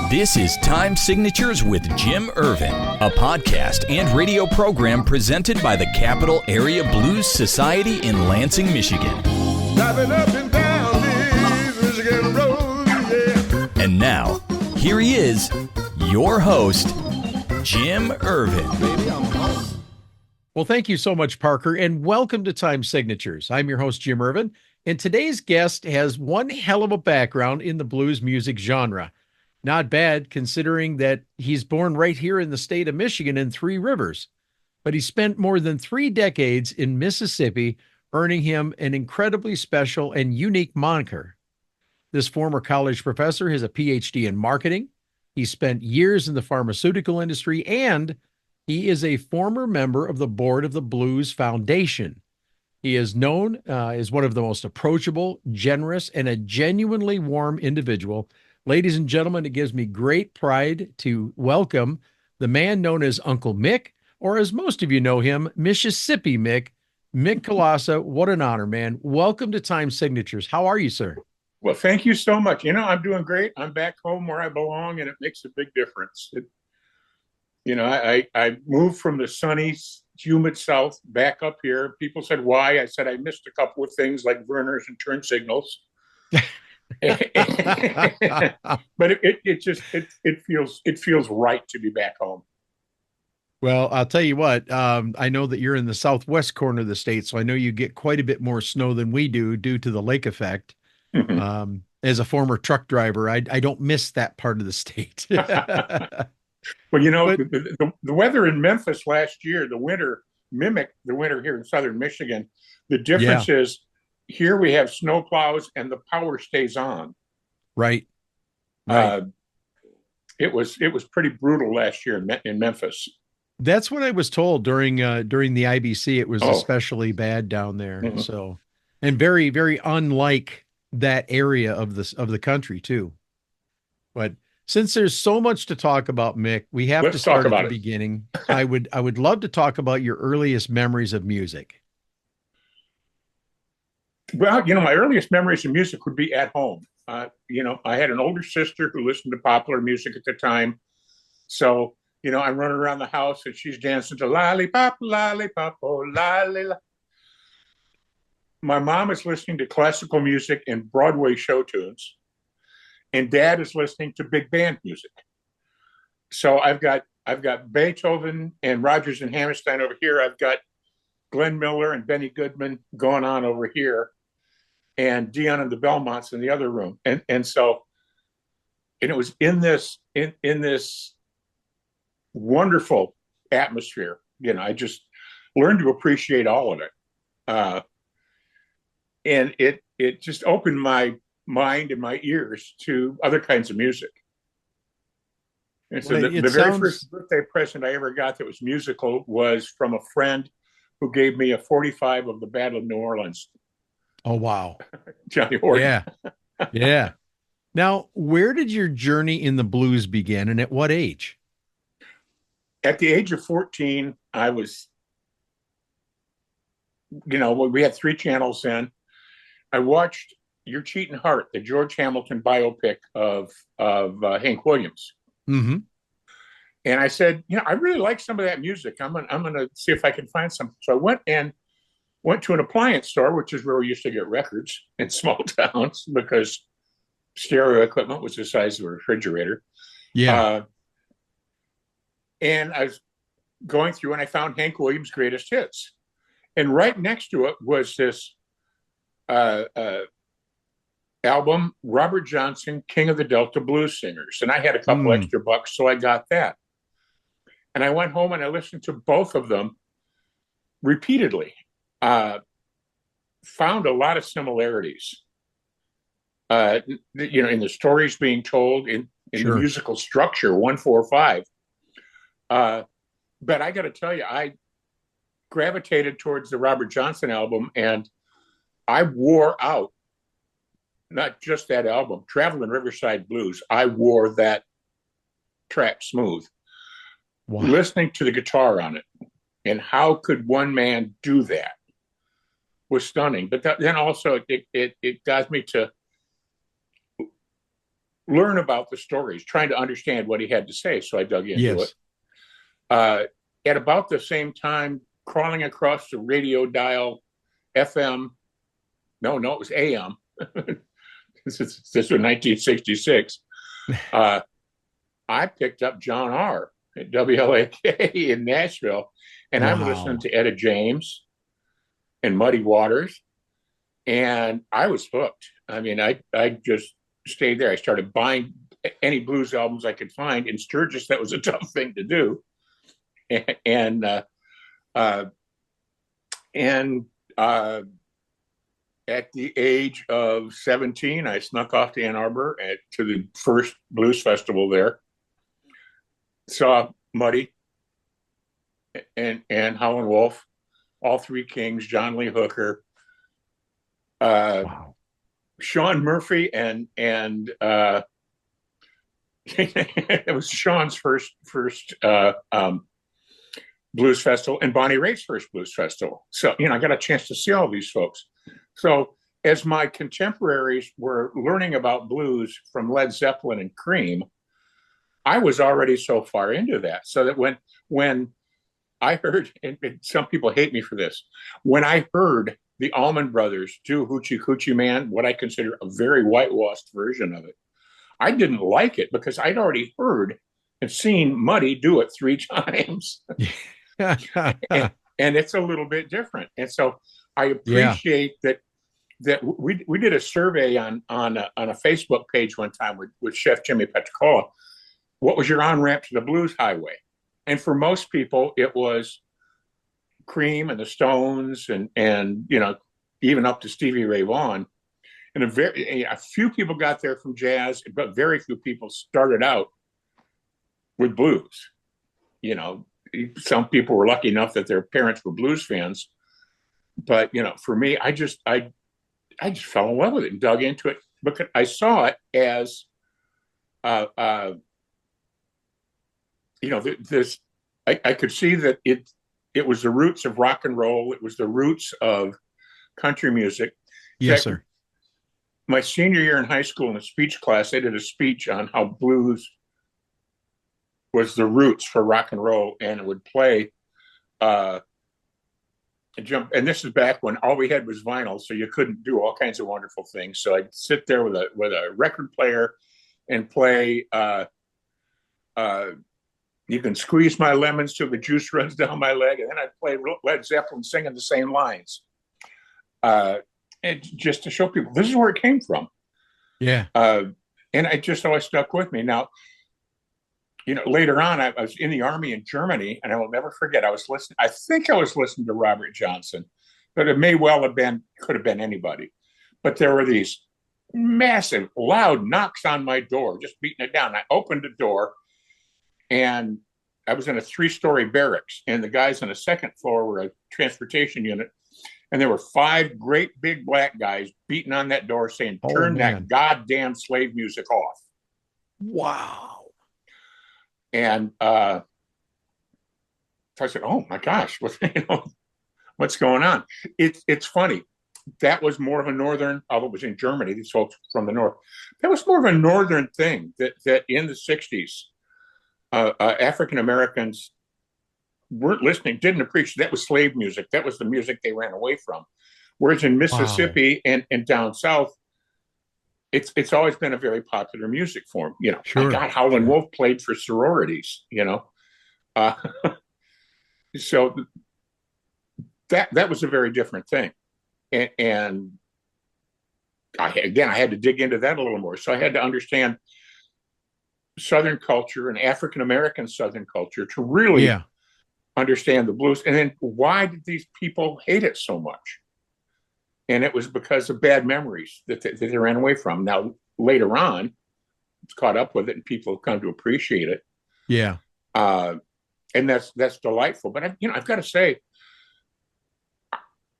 This is Time Signatures with Jim Ervin, a podcast and radio program presented by the Capital Area Blues Society in Lansing, Michigan. Driving up and down these Michigan roads, yeah. And now, here he is, your host, Jim Ervin. Baby, I'm home. Well, thank you so much, Parker, and welcome to Time Signatures. I'm your host, Jim Ervin, and today's guest has one hell of a background in the blues music genre. Not bad, considering that he's born right here in the state of Michigan in Three Rivers, but he spent more than 3 decades in Mississippi, earning him an incredibly special and unique moniker. This former college professor has a PhD in marketing. He spent years in the pharmaceutical industry, and he is a former member of the board of the Blues Foundation. He is known as one of the most approachable, generous, and a genuinely warm individual. Ladies and gentlemen, it gives me great pride to welcome the man known as Uncle Mick, or as most of you know him, Mississippi Mick, Mick Kolassa. What an honor, man. Welcome to Time Signatures. How are you, sir? Well, thank you so much. You know, I'm doing great. I'm back home where I belong, and it makes a big difference. I moved from the sunny, humid South back up here. People said, why? I said, I missed a couple of things like burners and turn signals. But it feels right to be back home. Well, I'll tell you what, I know that you're in the southwest corner of the state, so I know you get quite a bit more snow than we do due to the lake effect. Mm-hmm. As a former truck driver, I don't miss that part of the state. Well, you know, the weather in Memphis last year, the winter mimicked the winter here in southern Michigan. The difference is here we have snow plows and the power stays on. Right. It was pretty brutal last year in Memphis. That's what I was told during the IBC. It was especially bad down there. Mm-hmm. So, and very, very unlike that area of the country too. But since there's so much to talk about, Mick, we have to start at the beginning. I would love to talk about your earliest memories of music. Well, you know, my earliest memories of music would be at home. You know, I had an older sister who listened to popular music at the time. So, you know, I'm running around the house and she's dancing to lollipop, oh, lolly. My mom is listening to classical music and Broadway show tunes. And Dad is listening to big band music. So I've got Beethoven and Rodgers and Hammerstein over here. I've got Glenn Miller and Benny Goodman going on over here, and Dion and the Belmonts in the other room. And it was in this wonderful atmosphere. You know, I just learned to appreciate all of it. And it just opened my mind and my ears to other kinds of music. And so the very first birthday present I ever got that was musical was from a friend who gave me a 45 of the Battle of New Orleans. Oh, wow. Johnny Horton. Yeah. Yeah. Now, where did your journey in the blues begin and at what age? At the age of 14, I was, you know, we had 3 channels then. I watched Your Cheating Heart, the George Hamilton biopic of Hank Williams. Mm-hmm. And I said, you know, I really like some of that music. I'm gonna see if I can find something. So I went to an appliance store, which is where we used to get records in small towns because stereo equipment was the size of a refrigerator. Yeah. And I was going through and I found Hank Williams' greatest hits. And right next to it was this album, Robert Johnson, King of the Delta Blues Singers. And I had a couple extra bucks, so I got that. And I went home and I listened to both of them repeatedly. Found a lot of similarities, you know, in the stories being told, in the musical structure, 1-4-5. But I got to tell you, I gravitated towards the Robert Johnson album, and I wore out not just that album, Traveling Riverside Blues. I wore that track smooth. Wow. Listening to the guitar on it, and how could one man do that was stunning. But then also it got me to learn about the stories, trying to understand what he had to say. So I dug into Yes. it. At about the same time, crawling across the radio dial, FM. No, it was AM. This was 1966. I picked up John R. at WLAK in Nashville, and I'm listening to Etta James and Muddy Waters, and I was hooked. I mean, I just stayed there. I started buying any blues albums I could find. In Sturgis, that was a tough thing to do, and at the age of 17, I snuck off to Ann Arbor to the first blues festival there. Saw Muddy and Howlin' Wolf, all three Kings, John Lee Hooker, Sean Murphy, and it was Sean's first blues festival and Bonnie Raitt's first blues festival. So, I got a chance to see all these folks. So as my contemporaries were learning about blues from Led Zeppelin and Cream, I was already so far into that. So that when I heard, and some people hate me for this, when I heard the Allman Brothers do Hoochie Coochie Man, what I consider a very whitewashed version of it, I didn't like it because I'd already heard and seen Muddy do it 3 times. and it's a little bit different. And so I appreciate that we did a survey on a Facebook page one time with Chef Jimmy Petricola. What was your on-ramp to the blues highway? And for most people, it was Cream and the Stones and even up to Stevie Ray Vaughan. And a few people got there from jazz, but very few people started out with blues. Some people were lucky enough that their parents were blues fans. But, for me, I just fell in love with it and dug into it because I saw it as, this. I could see that it was the roots of rock and roll. It was the roots of country music. Yes, sir. My senior year in high school in a speech class, I did a speech on how blues was the roots for rock and roll, and it would play jump. And this is back when all we had was vinyl, so you couldn't do all kinds of wonderful things. So I'd sit there with a record player and play You Can Squeeze My Lemons Till the Juice Runs Down My Leg, and then I'd play Led Zeppelin singing the same lines. And just to show people, this is where it came from. Yeah. And it just always stuck with me. Now, later on, I was in the Army in Germany, and I will never forget, I think I was listening to Robert Johnson, but it may well have been, could have been anybody. But there were these massive, loud knocks on my door, just beating it down. I opened the door, and I was in a 3-story barracks, and the guys on the second floor were a transportation unit. And there were 5 great big black guys beating on that door saying, turn that goddamn slave music off. Wow. And so I said, oh my gosh, what's going on? It's funny. That was more of a northern, although it was in Germany, these folks from the north. That was more of a northern thing that in the 60s, African Americans weren't listening, didn't appreciate. That was slave music. That was the music they ran away from. Whereas in Mississippi and down south, it's always been a very popular music form. Sure. My God, Howlin' Wolf played for sororities. So that was a very different thing, and I had to dig into that a little more. So I had to understand Southern culture and African American Southern culture to really understand the blues. And then why did these people hate it so much? And it was because of bad memories that they ran away from. Now, later on, it's caught up with it and people have come to appreciate it. Yeah. And that's delightful. But I've got to say,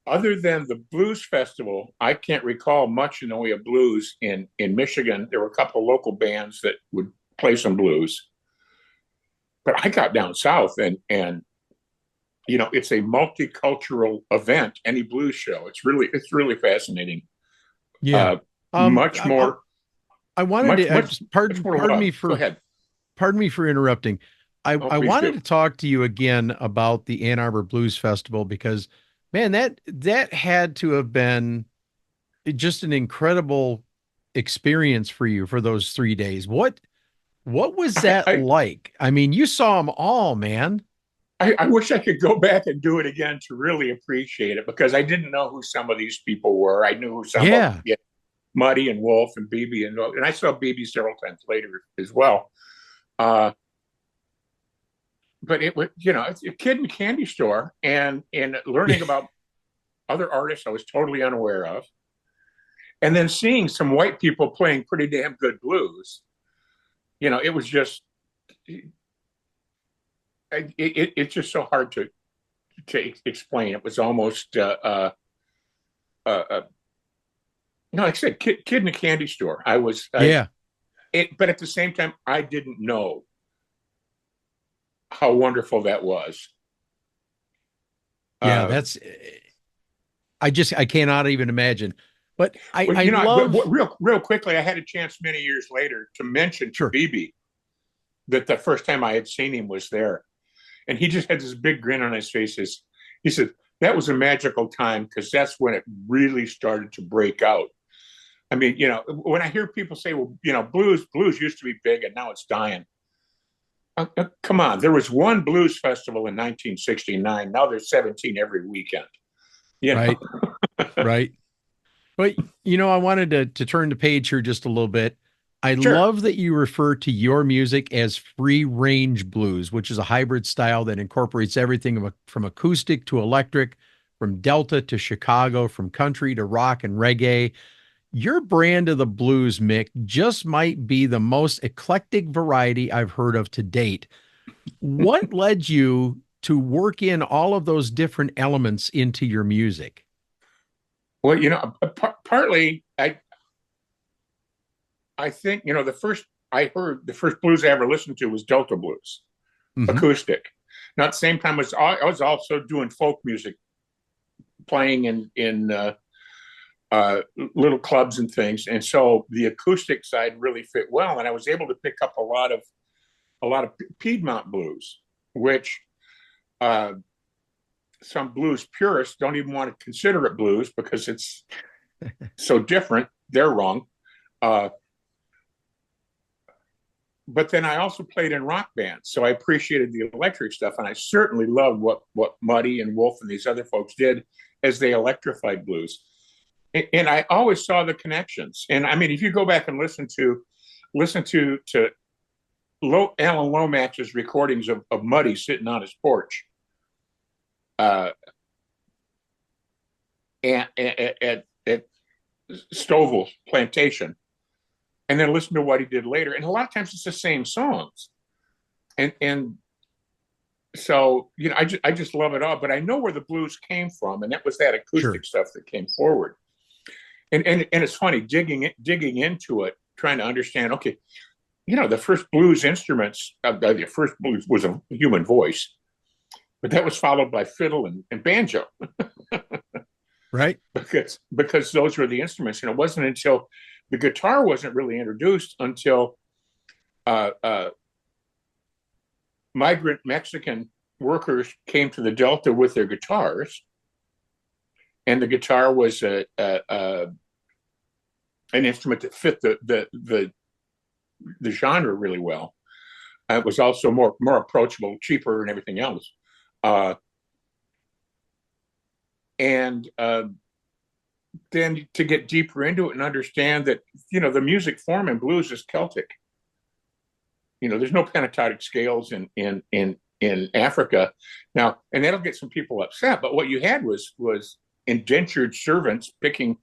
other than the blues festival, I can't recall much in the way of blues in Michigan. There were a couple of local bands that would play some blues. But I got down south and it's a multicultural event, any blues show. It's really fascinating. Yeah. Much more. I wanted Much, to much, much more pardon love. me Go ahead. interrupting. I Please wanted do. to talk to you again about the Ann Arbor Blues Festival because, man, that had to have been just an incredible experience for you for those 3 days. What was that I, like? I mean, you saw them all, man. I wish I could go back and do it again to really appreciate it, because I didn't know who some of these people were. I knew who some of them, Yeah, yeah, Muddy and Wolf and BB, and I saw BB several times later as well. Uh, but it was, it's a kid in a candy store, and learning about other artists I was totally unaware of, and then seeing some white people playing pretty damn good blues. It was just it's just so hard to explain. It was almost like I said, kid in a candy store. yeah, But at the same time, I didn't know how wonderful that was. yeah. Uh, That's I cannot even imagine. But well, I love real quickly, I had a chance many years later to mention to sure. BB that the first time I had seen him was there, and he just had this big grin on his face. He said that was a magical time, because that's when it really started to break out. I mean, when I hear people say, well, blues used to be big and now it's dying. Come on, there was one blues festival in 1969. Now there's 17 every weekend. Right, right. But I wanted to turn the page here just a little bit. I Sure. love that you refer to your music as free range blues, which is a hybrid style that incorporates everything from acoustic to electric, from Delta to Chicago, from country to rock and reggae. Your brand of the blues, Mick, just might be the most eclectic variety I've heard of to date. What led you to work in all of those different elements into your music? Well, partly I think the first blues I ever listened to was Delta blues, Hmm. acoustic. Now at the same time, I was also doing folk music, playing in little clubs and things, and so the acoustic side really fit well, and I was able to pick up a lot of Piedmont blues, which some blues purists don't even want to consider it blues because it's so different. They're wrong. But then I also played in rock bands, so I appreciated the electric stuff, and I certainly loved what Muddy and Wolf and these other folks did as they electrified blues. And I always saw the connections. And I mean, if you go back and listen to Alan Lomax's recordings of Muddy sitting on his porch, at Stovall Plantation, and then listen to what he did later. And a lot of times it's the same songs. And so, I just love it all, but I know where the blues came from, and that was that acoustic stuff that came forward. And it's funny digging into it, trying to understand, okay, the first blues instruments, the first blues was a human voice, but that was followed by fiddle and banjo. Right. Because those were the instruments. And it wasn't until the guitar wasn't really introduced until migrant Mexican workers came to the Delta with their guitars. And the guitar was an instrument that fit the genre really well. It was also more approachable, cheaper, and everything else. And then to get deeper into it and understand that the music form in blues is Celtic. There's no pentatonic scales in Africa now, and that'll get some people upset. But what you had was indentured servants picking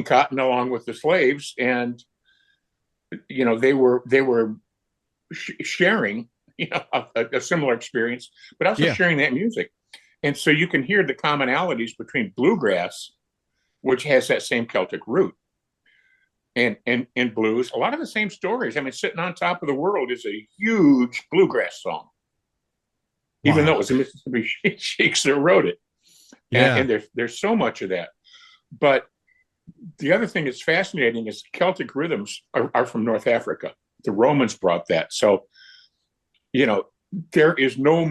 cotton along with the slaves, and they were sharing a similar experience, but also sharing that music. And so you can hear the commonalities between bluegrass, which has that same Celtic root, and blues. A lot of the same stories. I mean, Sitting on Top of the World is a huge bluegrass song, even though it was the Mississippi Sheiks that wrote it. Yeah. And there's so much of that. But the other thing that's fascinating is Celtic rhythms are from North Africa. The Romans brought that. So, there is no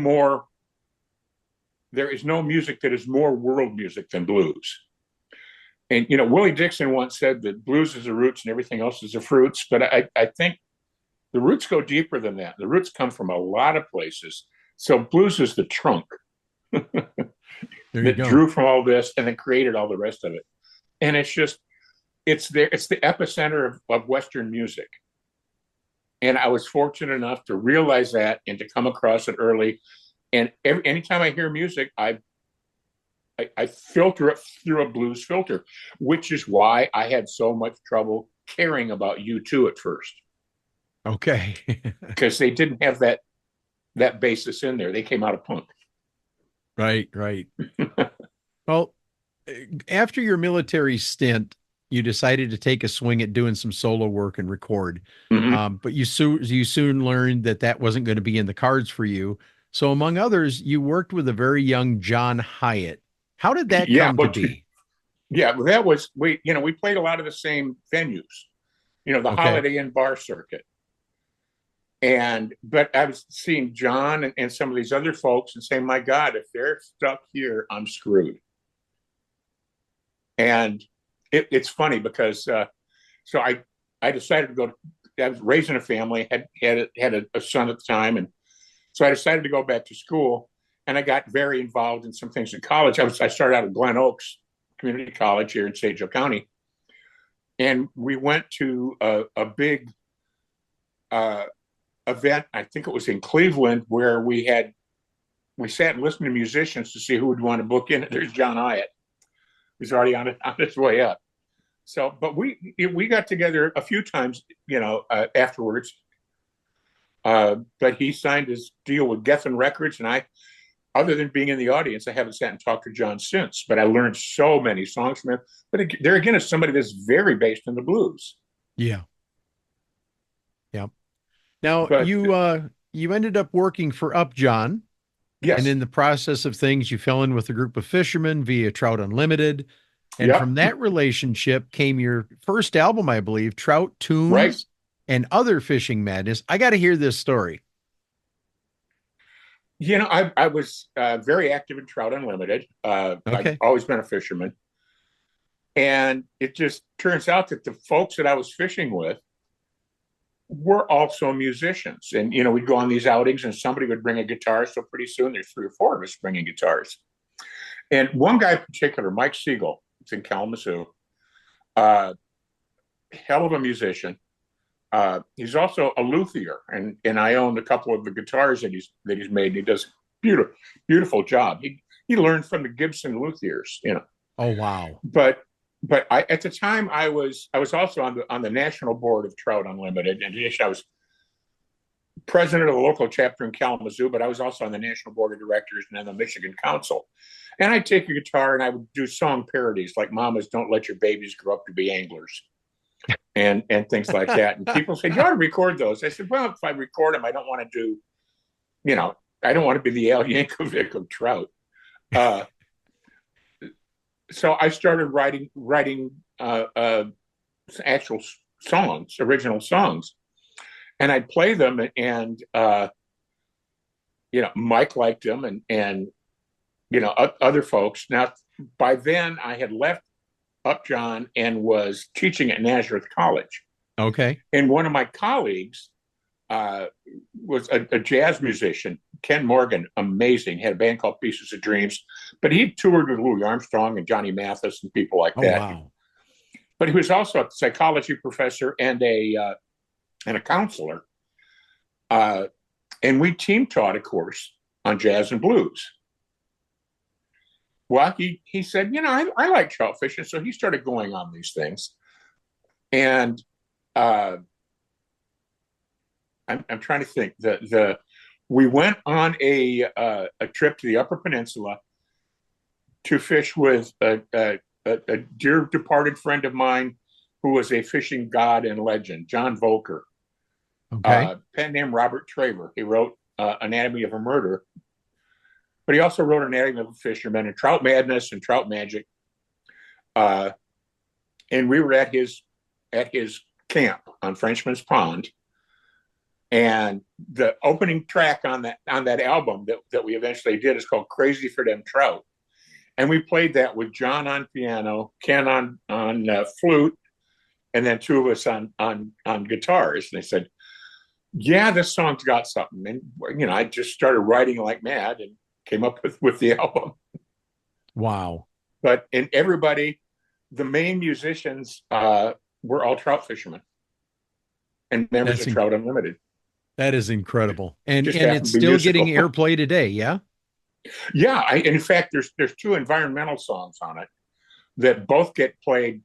music that is more world music than blues. And, Willie Dixon once said that blues is the roots and everything else is the fruits. But I think the roots go deeper than that. The roots come from a lot of places. So blues is the trunk that drew from all this and then created all the rest of it. And it's the epicenter of Western music. And I was fortunate enough to realize that and to come across it early. And anytime I hear music, I filter it through a blues filter, which is why I had so much trouble caring about U2 at first. Okay. Because they didn't have that basis in there. They came out of punk. Right. Well, after your military stint, you decided to take a swing at doing some solo work and record. Mm-hmm. But you soon learned that wasn't going to be in the cards for you. So among others, you worked with a very young John Hyatt. How did that come to be? Yeah, that was, we played a lot of the same venues, the Holiday Inn bar circuit. But I was seeing John and some of these other folks and saying, my God, if they're stuck here, I'm screwed. And it's funny because, so I decided to go, I was raising a family, had a son at the time. And so I decided to go back to school, and I got very involved in some things in college. I started out at Glen Oaks Community College here in St. Joe County. And we went to a big event, I think it was in Cleveland, where we sat and listened to musicians to see who would want to book in. There's John Hyatt. He's already on his way up. So, but we got together a few times, afterwards. But he signed his deal with Geffen Records, and other than being in the audience, I haven't sat and talked to John since. But I learned so many songs from him. But there again is somebody that's very based in the blues. Yeah. Now you ended up working for Upjohn. Yes. And in the process of things, you fell in with a group of fishermen via Trout Unlimited. And from that relationship came your first album, I believe, Trout Tunes and Other Fishing Madness. I got to hear this story. I was very active in Trout Unlimited. I've always been a fisherman. And it just turns out that the folks that I was fishing with were also musicians. And, we'd go on these outings and somebody would bring a guitar. So pretty soon there's 3 or 4 of us bringing guitars. And one guy in particular, Mike Siegel, it's in Kalamazoo, hell of a musician. He's also a luthier, and I own a couple of the guitars that he's made. And he does beautiful job. He learned from the Gibson luthiers, Oh wow! But at the time I was also on the national board of Trout Unlimited, and I was president of the local chapter in Kalamazoo, but I was also on the national board of directors and then the Michigan Council. And I'd take a guitar and I would do song parodies like "Mamas, Don't Let Your Babies Grow Up to Be Anglers," and things like that. And people said, "You ought to record those." I said, "Well, if I record them, I don't want to do, I don't want to be the Al Yankovic of Trout." So I started writing actual songs, original songs, and I'd play them, and Mike liked them, and other folks. Now, by then, I had left Upjohn and was teaching at Nazareth College. Okay. And one of my colleagues was a jazz musician, Ken Morgan, amazing. He had a band called Pieces of Dreams, but he toured with Louis Armstrong and Johnny Mathis and people like that. Wow. But he was also a psychology professor and a counselor. And we team taught a course on jazz and blues. Well, he said, I like trout fishing. So he started going on these things. And I'm trying to think. We went on a trip to the Upper Peninsula to fish with a dear departed friend of mine who was a fishing god and legend, John Volker. Okay. Pen name Robert Traver. He wrote Anatomy of a Murder, but he also wrote Anatomy of a Fisherman and Trout Madness and Trout Magic. and we were at his camp on Frenchman's Pond. And the opening track on that album that we eventually did is called "Crazy for Them Trout," and we played that with John on piano, Ken on flute, and then two of us on guitars. And they said, "Yeah, this song's got something." And I just started writing like mad and came up with the album. Wow! And everybody, the main musicians, were all trout fishermen and members of Trout Unlimited. That is incredible. And Just it's still getting airplay today, yeah? Yeah. In fact, there's two environmental songs on it that both get played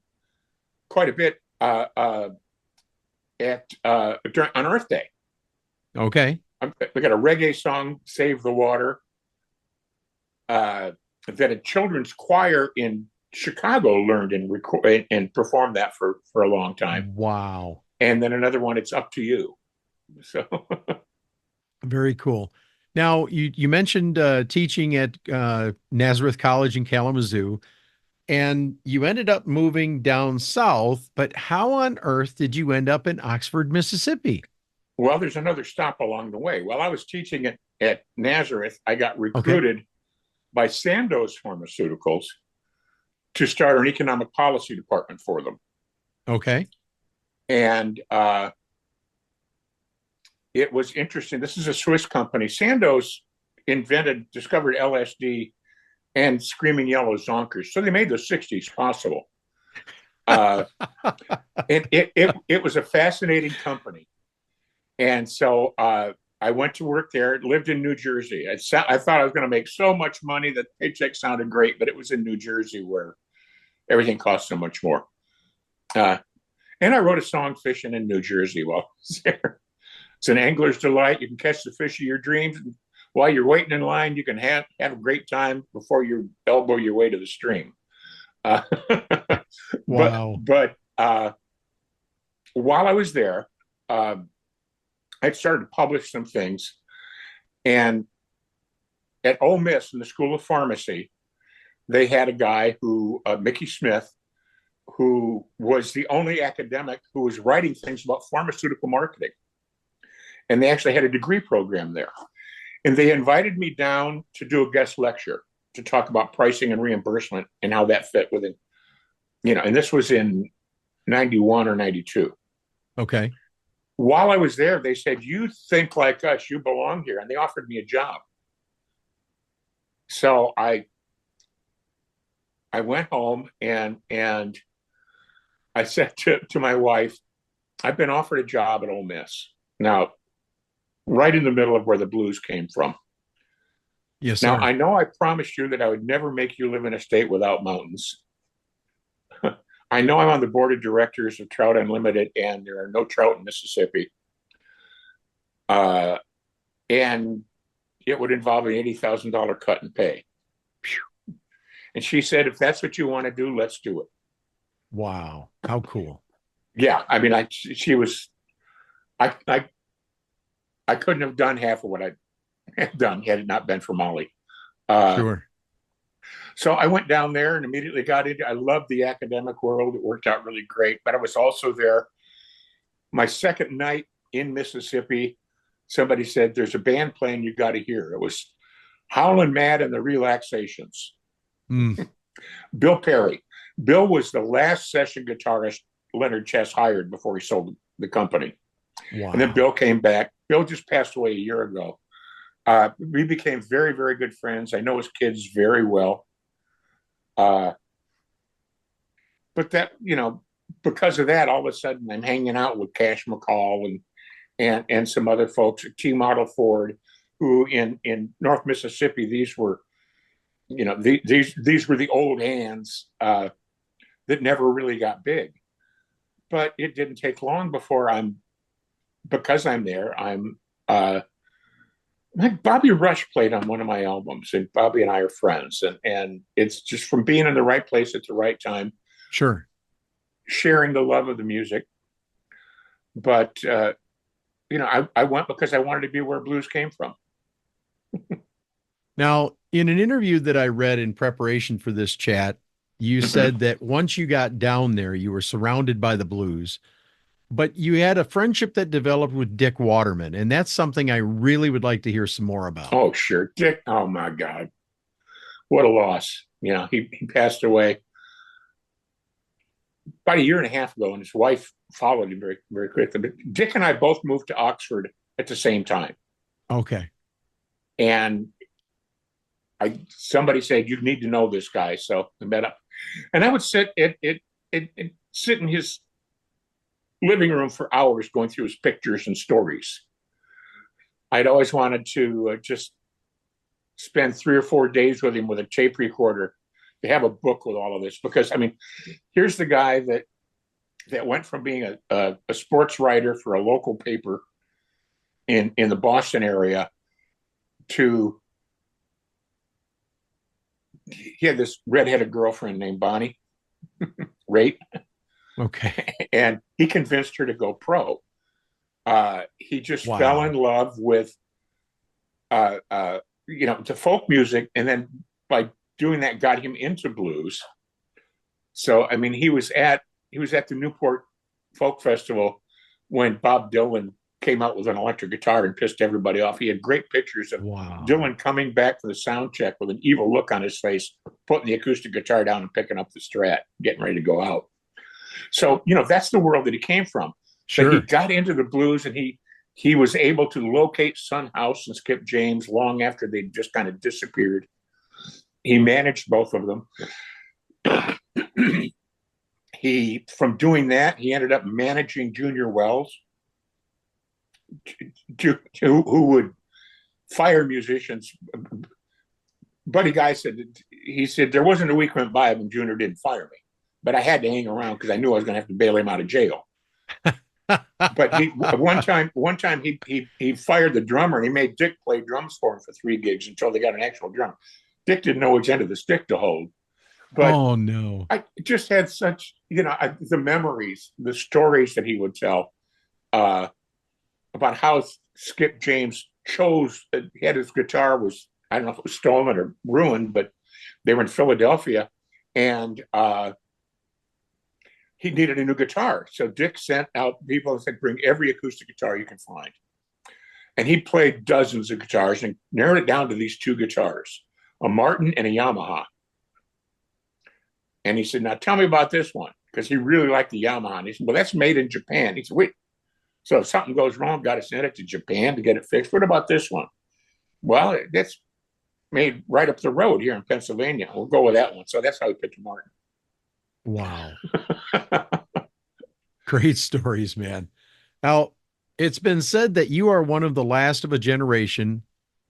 quite a bit on Earth Day. Okay. We got a reggae song, "Save the Water," that a children's choir in Chicago learned and performed that for a long time. Wow. And then another one, "It's Up to You." So very cool. Now you mentioned teaching at Nazareth College in Kalamazoo, and you ended up moving down south, but how on earth did you end up in Oxford, Mississippi? Well, there's another stop along the way. While I was teaching at Nazareth, I got recruited by Sandoz Pharmaceuticals to start an economic policy department for them. Okay. And it was interesting. This is a Swiss company. Sandoz discovered LSD and Screaming Yellow Zonkers. So they made the 60s possible. It was a fascinating company. And so I went to work there, lived in New Jersey. I thought I was going to make so much money that the paycheck sounded great, but it was in New Jersey where everything cost so much more. And I wrote a song, "Fishing in New Jersey," while I was there. It's an angler's delight. You can catch the fish of your dreams. While you're waiting in line, you can have a great time before you elbow your way to the stream. Wow. But while I was there, I started to publish some things. And at Ole Miss in the School of Pharmacy, they had a guy Mickey Smith, who was the only academic who was writing things about pharmaceutical marketing. And they actually had a degree program there. And they invited me down to do a guest lecture to talk about pricing and reimbursement and how that fit within, and this was in 91 or 92. Okay. While I was there, they said, "You think like us, you belong here." And they offered me a job. So I went home and I said to my wife, "I've been offered a job at Ole Miss." Now, right in the middle of where the blues came from. Yes, sir. Now, I know I promised you that I would never make you live in a state without mountains. I know I'm on the board of directors of Trout Unlimited, and there are no trout in Mississippi. And it would involve an $80,000 cut in pay. And she said, "If that's what you want to do, let's do it." Wow. How cool. Yeah. I mean, I couldn't have done half of what I had done had it not been for Molly. Sure. So I went down there and immediately got into. I loved the academic world. It worked out really great. But I was also there. My second night in Mississippi, somebody said, "There's a band playing you got to hear." It was Howlin' Mad and the Relaxations. Bill Perry. Bill was the last session guitarist Leonard Chess hired before he sold the company. Wow. And then Bill came back. Bill just passed away a year ago. We became very, very good friends. I know his kids very well. But that, because of that, all of a sudden I'm hanging out with Cash McCall and some other folks at T Model Ford, who in North Mississippi, these were these were the old hands that never really got big. But it didn't take long before because I'm there, Bobby Rush played on one of my albums, and Bobby and I are friends, and it's just from being in the right place at the right time. Sure. Sharing the love of the music. But, I went because I wanted to be where blues came from. Now, in an interview that I read in preparation for this chat, you said that once you got down there, you were surrounded by the blues, but you had a friendship that developed with Dick Waterman. And that's something I really would like to hear some more about. Oh, sure. Dick, oh my God. What a loss. He passed away about a year and a half ago, and his wife followed him very, very quickly. But Dick and I both moved to Oxford at the same time. Okay. And somebody said, you need to know this guy. So I met up. And I would sit sit in his living room for hours going through his pictures and stories. I'd always wanted to just spend 3 or 4 days with him with a tape recorder to have a book with all of this. Because, I mean, here's the guy that went from being a sports writer for a local paper in the Boston area to, he had this redheaded girlfriend named Bonnie Raitt. Okay. And he convinced her to go pro. He just Wow. fell in love with the folk music, and then by doing that got him into blues. So I mean, he was at the Newport Folk Festival when Bob Dylan came out with an electric guitar and pissed everybody off. He had great pictures of Wow. Dylan coming back for the sound check with an evil look on his face, putting the acoustic guitar down and picking up the Strat, getting ready to go out. So, that's the world that he came from. Sure. But he got into the blues, and he was able to locate Son House and Skip James long after they just kind of disappeared. He managed both of them. From doing that, he ended up managing Junior Wells, who would fire musicians. Buddy Guy said there wasn't a week went by when Junior didn't fire me, but I had to hang around because I knew I was going to have to bail him out of jail. But one time he fired the drummer, and he made Dick play drums for him for 3 gigs until they got an actual drum. Dick didn't know which end of the stick to hold. But oh no! I just had such, the memories, the stories that he would tell about how Skip James he had his guitar was, I don't know if it was stolen or ruined, but they were in Philadelphia, and he needed a new guitar. So Dick sent out people and said, bring every acoustic guitar you can find. And he played dozens of guitars and narrowed it down to these 2 guitars, a Martin and a Yamaha. And he said, now tell me about this one, because he really liked the Yamaha. And he said, well, that's made in Japan. He said, wait, so if something goes wrong, got to send it to Japan to get it fixed. What about this one? Well, that's made right up the road here in Pennsylvania. We'll go with that one. So that's how he picked Martin. Wow. Great stories, man. Now, it's been said that you are one of the last of a generation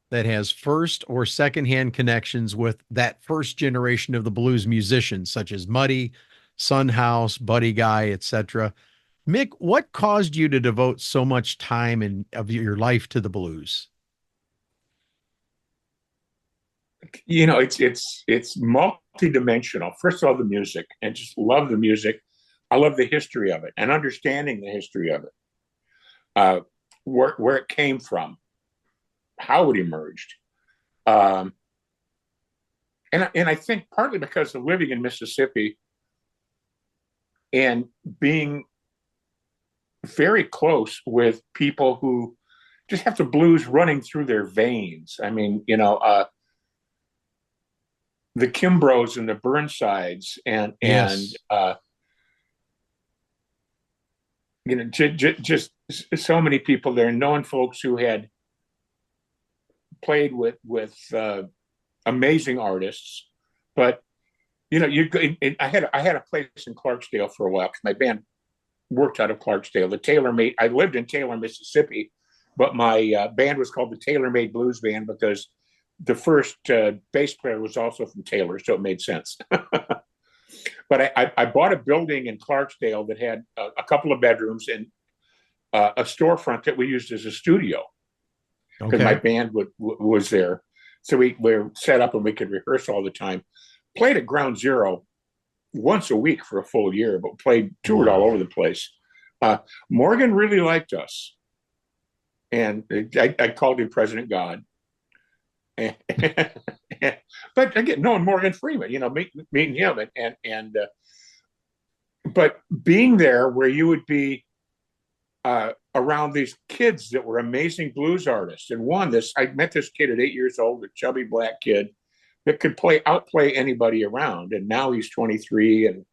that has first or secondhand connections with that first generation of the blues musicians, such as Muddy, Son House, Buddy Guy, etc. Mick, what caused you to devote so much time of your life to the blues? It's multidimensional. First of all, the music, and just love the music. I love the history of it and understanding the history of it, where it came from, how it emerged, and I think partly because of living in Mississippi and being very close with people who just have the blues running through their veins. I mean, the Kimbroughs and the Burnsides and Yes. just so many people there, knowing folks who had played with amazing artists. But I had a place in Clarksdale for a while because my band worked out of Clarksdale. The Tailor-Made. I lived in Taylor, Mississippi, but my band was called the Tailor-Made Blues Band because the first bass player was also from Taylor, so it made sense. But I bought a building in Clarksdale that had a couple of bedrooms and a storefront that we used as a studio because Okay. my band was there. So we were set up and we could rehearse all the time. Played at Ground Zero once a week for a full year, but toured all over the place. Morgan really liked us. And I called him President God. But again, knowing Morgan Freeman, meeting him but being there where you would be around these kids that were amazing blues artists. And I met this kid at 8 years old, a chubby black kid that could outplay anybody around. And now he's 23 and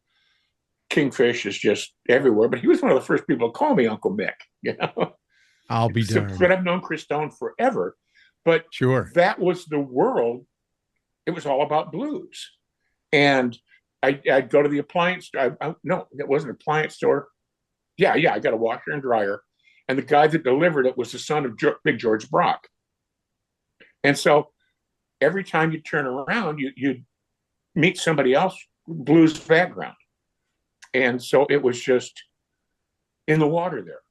Kingfish is just everywhere. But he was one of the first people to call me Uncle Mick, I'll be darned. But I've known Chris Stone forever. But sure, that was the world. It was all about blues. And I'd go to the appliance store. No, it wasn't an appliance store. Yeah, I got a washer and dryer. And the guy that delivered it was the son of Big George Brock. And so every time you turn around, you'd meet somebody else, blues background. And so it was just in the water there.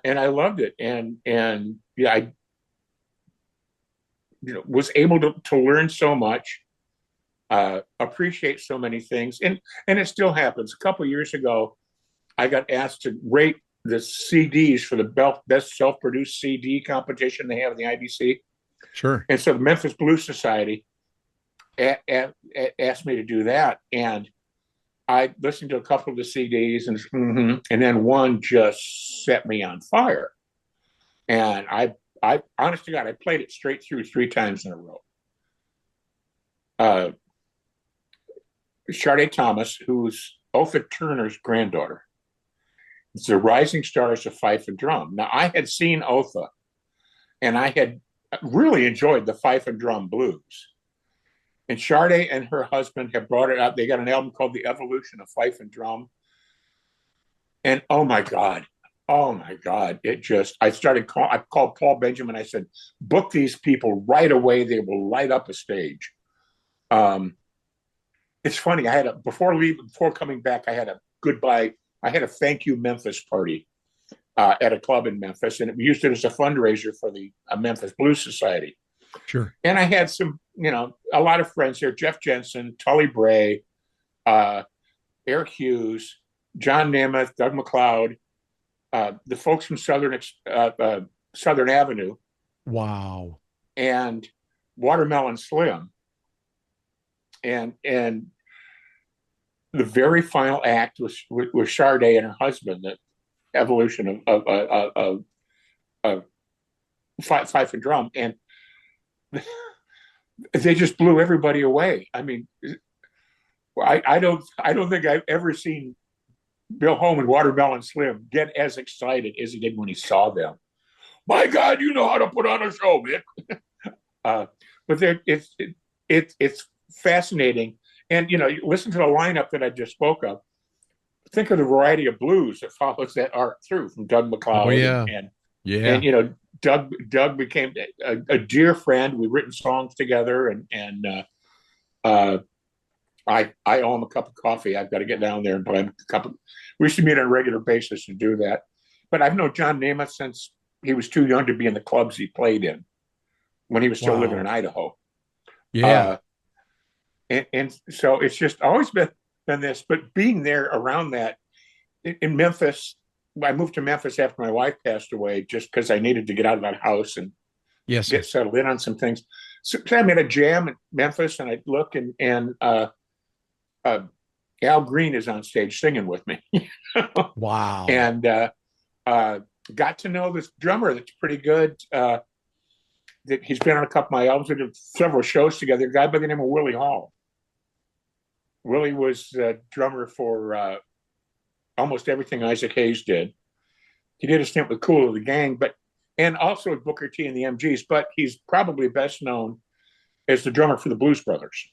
And I loved it. And yeah, I was able to learn so much. Appreciate so many things, and it still happens. A couple of years ago, I got asked to rate the CDs for the best self-produced CD competition they have in the IBC. Sure. And so the Memphis Blues Society asked me to do that, and I listened to a couple of the CDs, and then one just set me on fire. And I honest to God, I played it straight through 3 times in a row. Sade Thomas, who's Otha Turner's granddaughter. It's the rising stars of fife and drum. Now, I had seen Otha, and I had really enjoyed the fife and drum blues. And Sade and her husband have brought it out. They got an album called The Evolution of Fife and Drum. And oh my God, I called Paul Benjamin. I said, book these people right away. They will light up a stage. It's funny. Before coming back, I had a thank you Memphis party at a club in Memphis, and we used it as a fundraiser for the Memphis Blues Society. Sure. And I had some, a lot of friends here: Jeff Jensen, Tully Bray, Eric Hughes, John Nemeth, Doug McLeod, the folks from Southern Avenue. Wow. And Watermelon Slim. And the very final act was Sade and her husband, the evolution of fife and drum, and they just blew everybody away. I mean, I don't think I've ever seen Bill Holm and Watermelon Slim get as excited as he did when he saw them. My God, you know how to put on a show, Mick. But it's fascinating. And, you listen to the lineup that I just spoke of. Think of the variety of blues that follows that art through, from Doug McLeod. Oh, yeah. And Doug became a dear friend. We've written songs together, and I owe him a cup of coffee. I've got to get down there and buy him a cup of. We used to meet on a regular basis to do that. But I've known John Nemeth since he was too young to be in the clubs he played in, when he was still living in Idaho. Yeah. And so it's just always been this. But being there around that in Memphis, I moved to Memphis after my wife passed away, just because I needed to get out of that house and get settled in on some things. So I'm at a jam in Memphis, and I look, and Al Green is on stage singing with me. Wow. And got to know this drummer that's pretty good. That he's been on a couple of my albums. We did several shows together. A guy by the name of Willie Hall. Willie was drummer for almost everything Isaac Hayes did. He did a stint with Kool of the Gang, and also with Booker T and the MGs. But he's probably best known as the drummer for the Blues Brothers.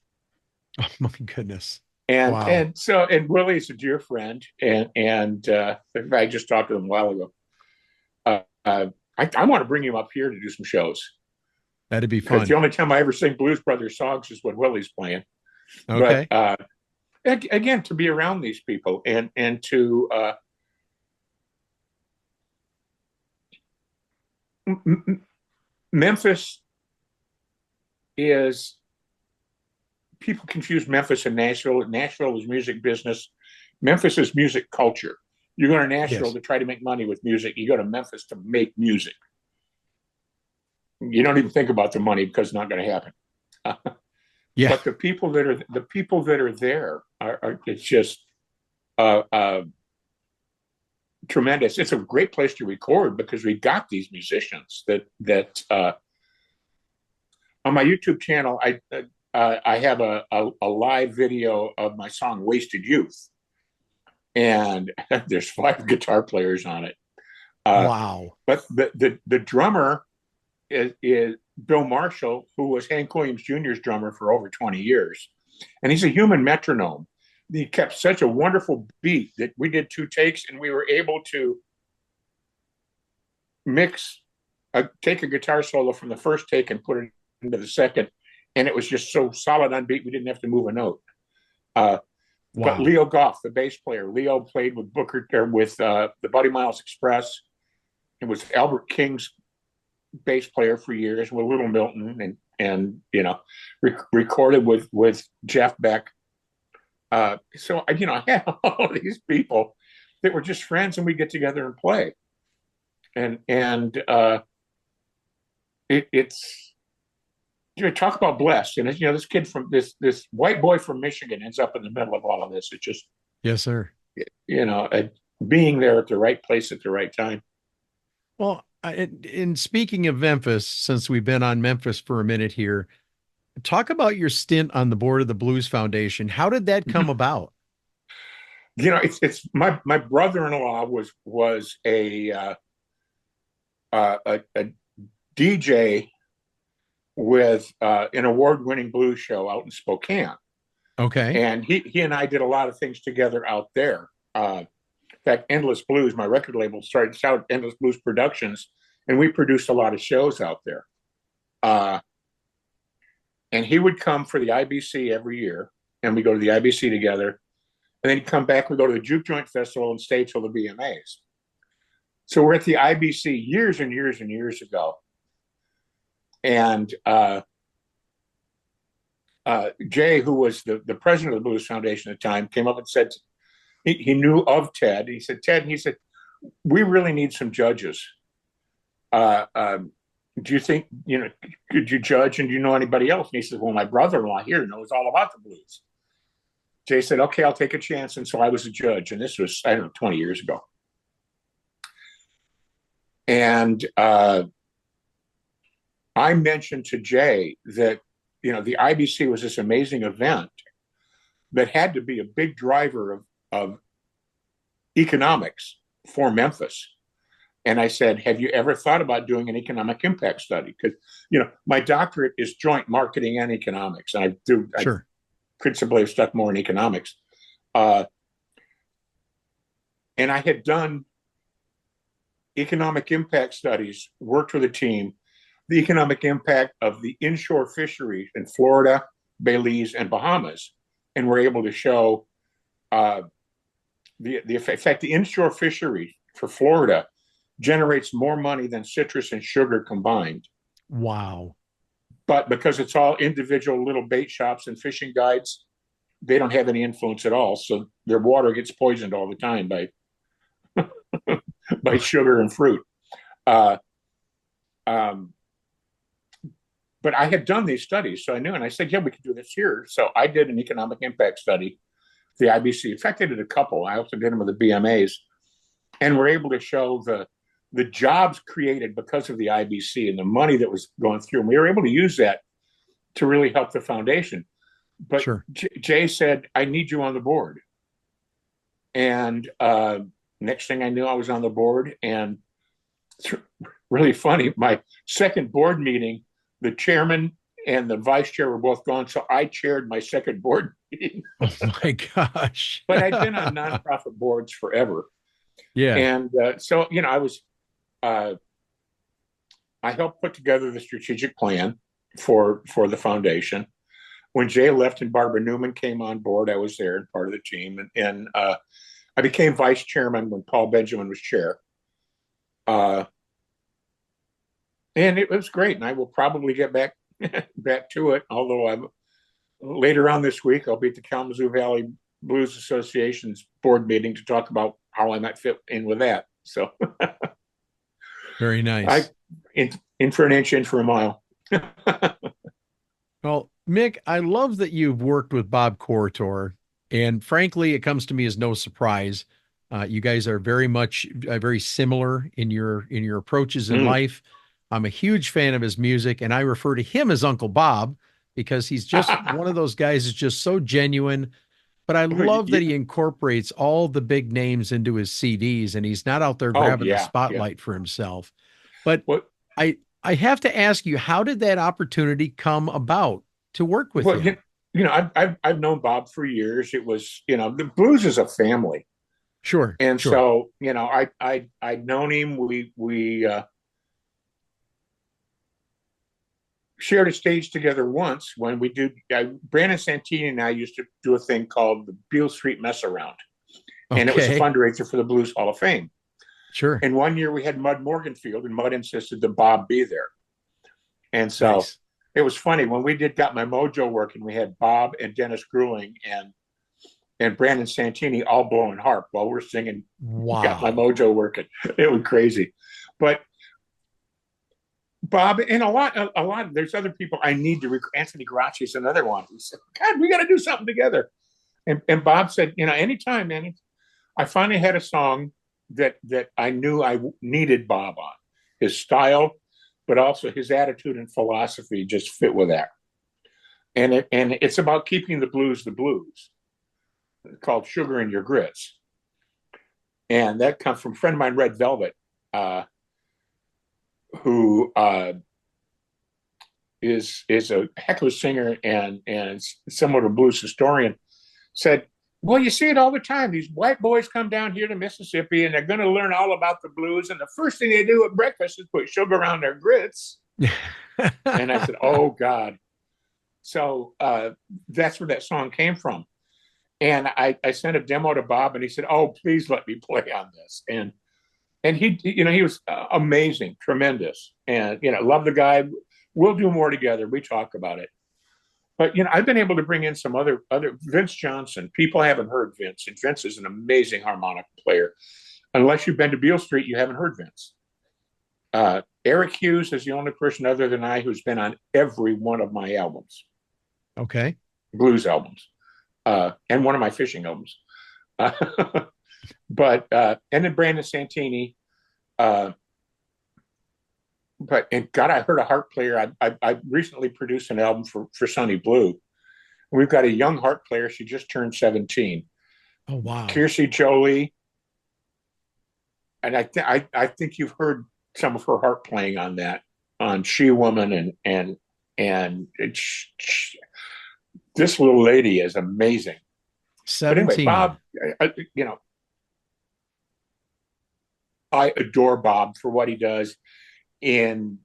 Oh my goodness! And Willie's a dear friend, and I just talked to him a while ago. I want to bring him up here to do some shows. That'd be fun. The only time I ever sing Blues Brothers songs is when Willie's playing. Okay. But again, to be around these people and to Memphis is, people confuse Memphis and Nashville. Nashville is music business. Memphis is music culture. You go to Nashville to try to make money with music. You go to Memphis to make music. You don't even think about the money, because it's not going to happen. Yeah. But the people that are there are it's just uh, uh, tremendous. It's a great place to record because we've got these musicians that on my YouTube channel. I have a live video of my song "Wasted Youth," and there's 5 guitar players on it. Wow. But the drummer is Bill Marshall, who was Hank Williams Jr.'s drummer for over 20 years, and he's a human metronome. He kept such a wonderful beat that we did 2 takes, and we were able to take a guitar solo from the first take and put it into the second, and it was just so solid on beat we didn't have to move a note. But Wow. Leo Goff, the bass player, Leo played with the Buddy Miles Express. It was Albert King's bass player for years with Little Milton, and recorded with Jeff Beck. So I had all these people that were just friends, and we get together and play. And it's talk about blessed. And this kid from this white boy from Michigan ends up in the middle of all of this. It just, Yes, sir. being there at the right place at the right time. Well, in speaking of Memphis, since we've been on Memphis for a minute here, talk about your stint on the board of the Blues Foundation. How did that come about? It's my brother-in-law was a DJ with an award-winning blues show out in Spokane. Okay. And he and I did a lot of things together out there. In fact, Endless Blues, my record label, started out Endless Blues Productions, and we produced a lot of shows out there. And he would come for the IBC every year, and we go to the IBC together. And then he'd come back, we go to the Juke Joint Festival and stay till the BMAs. So we're at the IBC years and years and years ago. And Jay, who was the president of the Blues Foundation at the time, came up and said, he knew of Ted. He said, Ted, we really need some judges. Do you think, could you judge, and do you know anybody else? And he said, well, my brother-in-law here knows all about the blues. Jay said, okay, I'll take a chance. And so I was a judge. And this was, 20 years ago. And I mentioned to Jay that, the IBC was this amazing event that had to be a big driver of economics for Memphis. And I said, have you ever thought about doing an economic impact study? Because, my doctorate is joint marketing and economics. And I principally have stuck more in economics. And I had done economic impact studies, worked with a team, the economic impact of the inshore fisheries in Florida, Belize, and Bahamas. And we're able to show the effect. The inshore fishery for Florida generates more money than citrus and sugar combined. Wow. But because it's all individual little bait shops and fishing guides, they don't have any influence at all. So their water gets poisoned all the time by by sugar and fruit. But I had done these studies, so I knew, and I said, yeah, we could do this here. So I did an economic impact study, the IBC. In fact, I did a couple. I also did them with the BMAs, and we're able to show the jobs created because of the IBC and the money that was going through. And we were able to use that to really help the foundation. But Jay said, I need you on the board. And next thing I knew, I was on the board. And it's really funny. My second board meeting, the chairman and the vice chair were both gone. So I chaired my second board meeting. Oh my gosh. But I'd been on nonprofit boards forever. Yeah. And so, I helped put together the strategic plan for the foundation. When Jay left and Barbara Newman came on board, I was there and part of the team. And I became vice chairman when Paul Benjamin was chair. And it was great. And I will probably get back to it. Although later on this week, I'll be at the Kalamazoo Valley Blues Association's board meeting to talk about how I might fit in with that. So very nice. In for an inch, in for a mile. Well, Mick, I love that you've worked with Bob Cortor, and frankly, it comes to me as no surprise. You guys are very much very similar in your approaches in Mm. life. I'm a huge fan of his music, and I refer to him as Uncle Bob because he's just one of those guys that's just so genuine. But I love that he incorporates all the big names into his CDs, and he's not out there Oh grabbing the yeah, yeah. spotlight for himself. But What? I have to ask you, how did that opportunity come about to work with Well, him? I've known Bob for years. It was, the blues is a family, Sure, and sure. so I'd known him. We shared a stage together once when we did. Brandon Santini and I used to do a thing called the Beale Street Mess Around, and it was a Okay, fundraiser for the Blues Hall of Fame. sure. And one year we had Mud Morganfield, and Mud insisted that Bob be there, and so Nice. it was funny when we did Got My Mojo working. We had Bob and Dennis Gruling and Brandon Santini all blowing harp while we're singing Got My Wow. Mojo working. It was crazy. But Bob and a lot. There's other people I need to. Anthony Garaci is another one. He said, "God, we got to do something together." And Bob said, anytime, man. I finally had a song that I knew I needed Bob on. His style, but also his attitude and philosophy just fit with that. And it's about keeping the blues. It's called Sugar in Your Grits, and that comes from a friend of mine, Red Velvet, who is a heck of a singer and somewhat of a blues historian. Said, well, you see it all the time. These white boys come down here to Mississippi and they're going to learn all about the blues. And the first thing they do at breakfast is put sugar on their grits. And I said, oh, God. So that's where that song came from. And I sent a demo to Bob and he said, oh, please let me play on this. And he was amazing, tremendous. And, love the guy. We'll do more together. We talk about it. But I've been able to bring in some other Vince Johnson. People haven't heard Vince, and Vince is an amazing harmonica player. Unless you've been to Beale Street, you haven't heard Vince. Eric Hughes is the only person other than I who's been on every one of my albums, Okay. blues albums, and one of my fishing albums. But and then Brandon Santini. And God, I heard a harp player. I recently produced an album for Sonny Blue. We've got a young harp player. She just turned 17. Oh, wow. Kiersey Jolie. And I think you've heard some of her harp playing on She Woman and this little lady is amazing. But anyway, 17. Bob, I adore Bob for what he does. And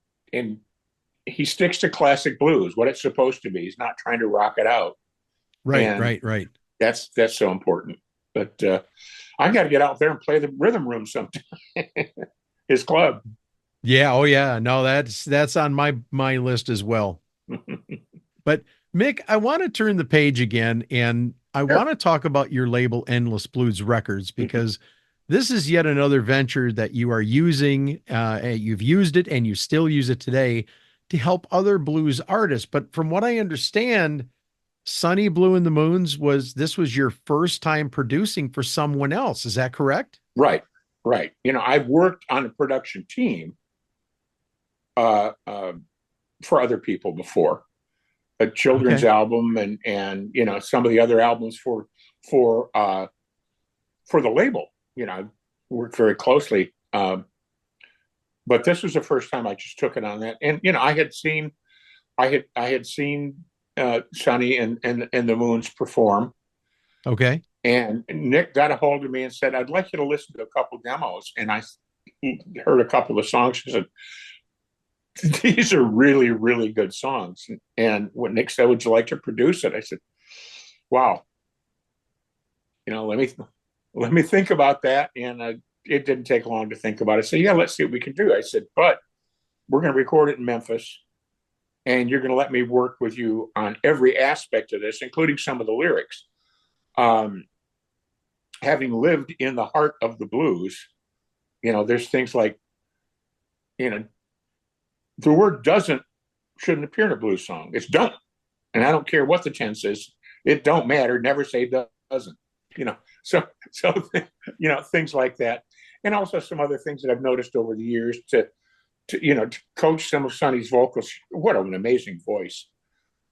he sticks to classic blues, what it's supposed to be. He's not trying to rock it out. Right, And right. that's so important. But I got to get out there and play the rhythm room sometime. His club. Yeah. Oh, yeah. No, that's on my list as well. But Mick, I want to turn the page again, and I Sure. want to talk about your label, Endless Blues Records, because this is yet another venture that you are using. You've used it and you still use it today to help other blues artists. But from what I understand, Sonny Blue and the Moons was your first time producing for someone else. Is that correct? Right. I've worked on a production team for other people before, a children's Okay. album and some of the other albums for the label. I worked very closely. But this was the first time I just took it on that. And, I had seen Sonny and the Moons perform. Okay. And Nick got a hold of me and said, I'd like you to listen to a couple demos. And I heard a couple of songs. He said, these are really, really good songs. And when Nick said, would you like to produce it? I said, wow, let me think about that. And it didn't take long to think about it. So yeah, let's see what we can do. I said, but we're going to record it in Memphis, and you're going to let me work with you on every aspect of this, including some of the lyrics. Having lived in the heart of the blues, there's things like, the word doesn't shouldn't appear in a blues song. It's don't. And I don't care what the tense is. It don't matter. Never say doesn't. So things like that, and also some other things that I've noticed over the years to coach some of Sonny's vocals. What an amazing voice,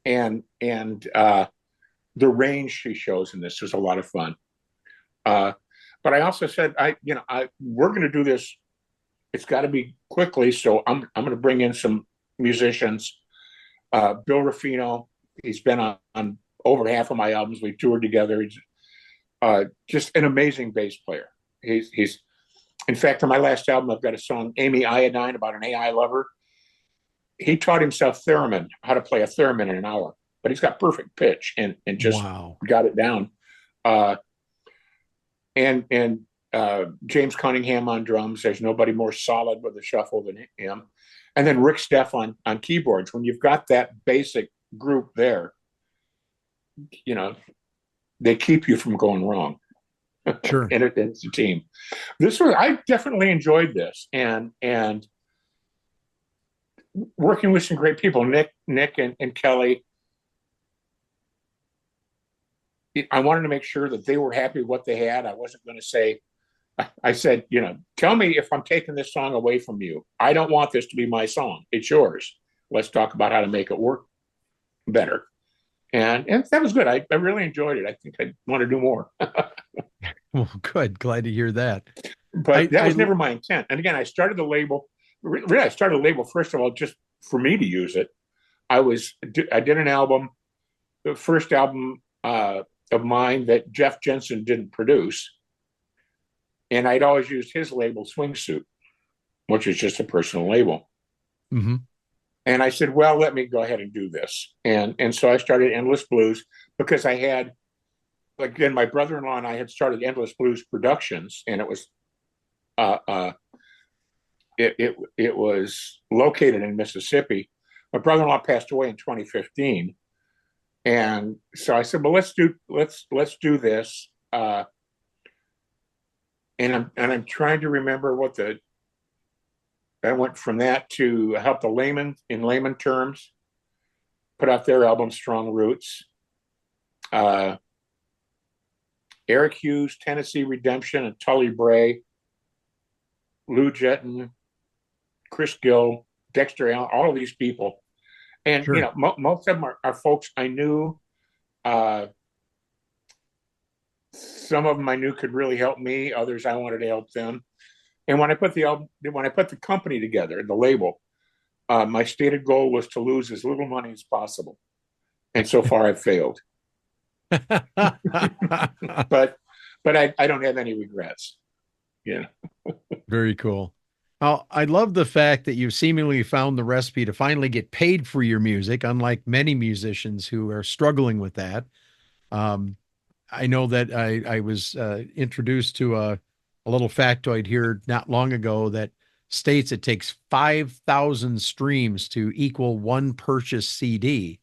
and the range she shows in this was a lot of fun. But I also said, we're going to do this. It's got to be quickly, so I'm going to bring in some musicians. Bill Ruffino, he's been on over half of my albums. We toured together. He's just an amazing bass player. He's in fact, on my last album, I've got a song, Amy Iodine, about an AI lover. He taught himself theremin, how to play a theremin in an hour, but he's got perfect pitch and just got it down. And James Cunningham on drums. There's nobody more solid with a shuffle than him. And then Rick Steff on keyboards. When you've got that basic group there, they keep you from going wrong. Sure. And it's a team. I definitely enjoyed this, and working with some great people, Nick and Kelly. I wanted to make sure that they were happy with what they had. I wasn't going to say, I said, tell me if I'm taking this song away from you. I don't want this to be my song. It's yours. Let's talk about how to make it work better. And that was good. I really enjoyed it. I think I want to do more. Well, good. Glad to hear that. But that was never my intent. And again, I started the label. Really, I started a label, first of all, just for me to use it. I did an album, the first album of mine that Jeff Jensen didn't produce. And I'd always used his label, Swingsuit, which is just a personal label. Mm-hmm. And I said, well, let me go ahead and do this. And so I started Endless Blues because I had, again, my brother-in-law and I had started Endless Blues Productions, and it was it was located in Mississippi. My brother-in-law passed away in 2015. And so I said, well, let's do this. And I'm trying to remember I went from that to help the layman in layman terms, put out their album Strong Roots. Eric Hughes, Tennessee Redemption, and Tully Bray, Lou Jetton, Chris Gill, Dexter Allen, all of these people. And, sure. Most of them are folks I knew. Some of them I knew could really help me. Others I wanted to help them. And when I put the company together, the label, my stated goal was to lose as little money as possible. And so far I've failed. but I don't have any regrets. Very cool. Now, I love the fact that you've seemingly found the recipe to finally get paid for your music, unlike many musicians who are struggling with that. I know that I was introduced to a little factoid here not long ago that states it takes 5,000 streams to equal one purchased CD.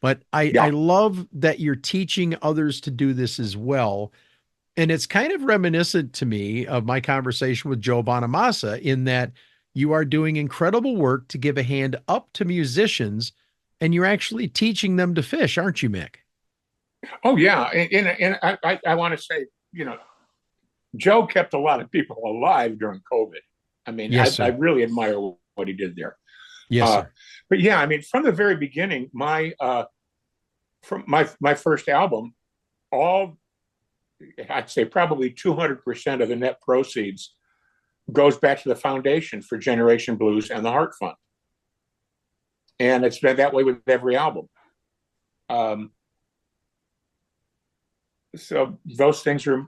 But I love that you're teaching others to do this as well. And it's kind of reminiscent to me of my conversation with Joe Bonamassa in that you are doing incredible work to give a hand up to musicians, and you're actually teaching them to fish, aren't you, Mick? Oh, yeah. And I want to say, Joe kept a lot of people alive during COVID. I mean, yes, I really admire what he did there. Yes, sir. But yeah, I mean, from the very beginning, from my first album, I'd say probably 200% of the net proceeds goes back to the foundation for Generation Blues and the Heart Fund. And it's been that way with every album. So those things are